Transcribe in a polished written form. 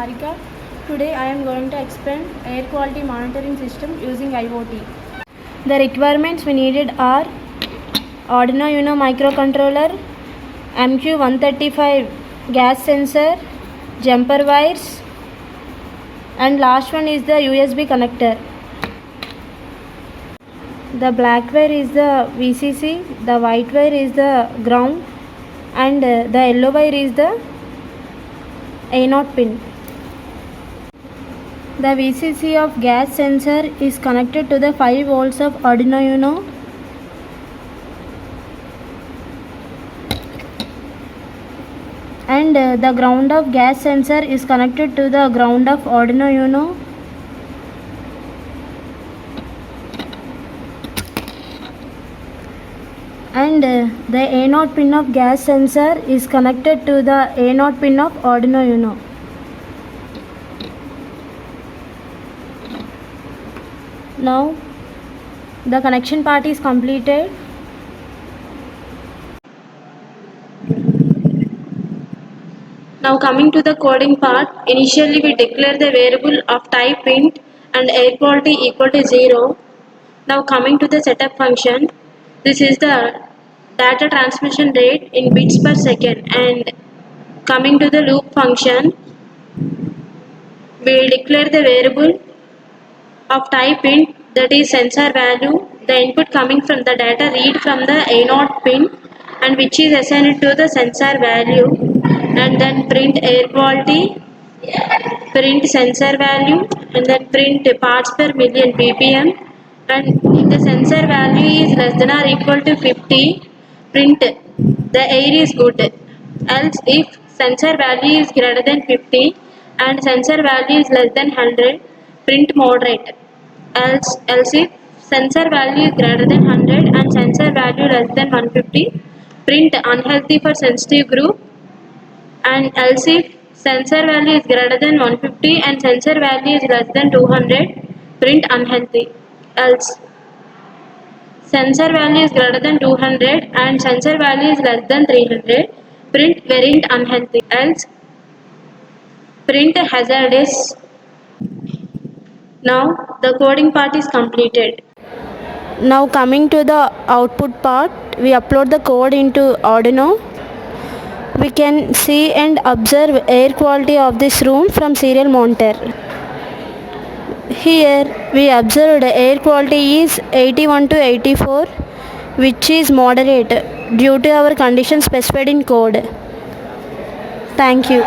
Niharika. Today I am going to explain air quality monitoring system using IoT. The requirements we needed are Arduino Uno microcontroller, MQ135 gas sensor, jumper wires, and last one is the USB connector. The black wire is the VCC, the white wire is the ground, and the yellow wire is the A0 pin. The VCC of gas sensor is connected to the 5 volts of Arduino Uno. And the ground of gas sensor is connected to the ground of Arduino Uno. And the A0 pin of gas sensor is connected to the A0 pin of Arduino Uno. Now the connection part is completed. Now coming to the coding part, initially we declare the variable of type int and air quality equal to 0. Now coming to the setup function, this is the data transmission rate in bits per second, and coming to the loop function, we will declare the variable of type int, that is sensor value, the input coming from the data read from the A0 pin and which is assigned to the sensor value, and then print air quality, print sensor value, and then print parts per million ppm, and if the sensor value is less than or equal to 50, print the air is good, else if sensor value is greater than 50 and sensor value is less than 100, print moderate, else if sensor value is greater than 100 and sensor value less than 150, print unhealthy for sensitive group, and else if sensor value is greater than 150 and sensor value is less than 200, print unhealthy, else sensor value is greater than 200 and sensor value is less than 300, print very unhealthy, else print hazardous. Now the coding part is completed. Now coming to the output part, we upload the code into Arduino. We can see and observe air quality of this room from serial monitor. Here we observed air quality is 81 to 84, which is moderate due to our condition specified in code. Thank you.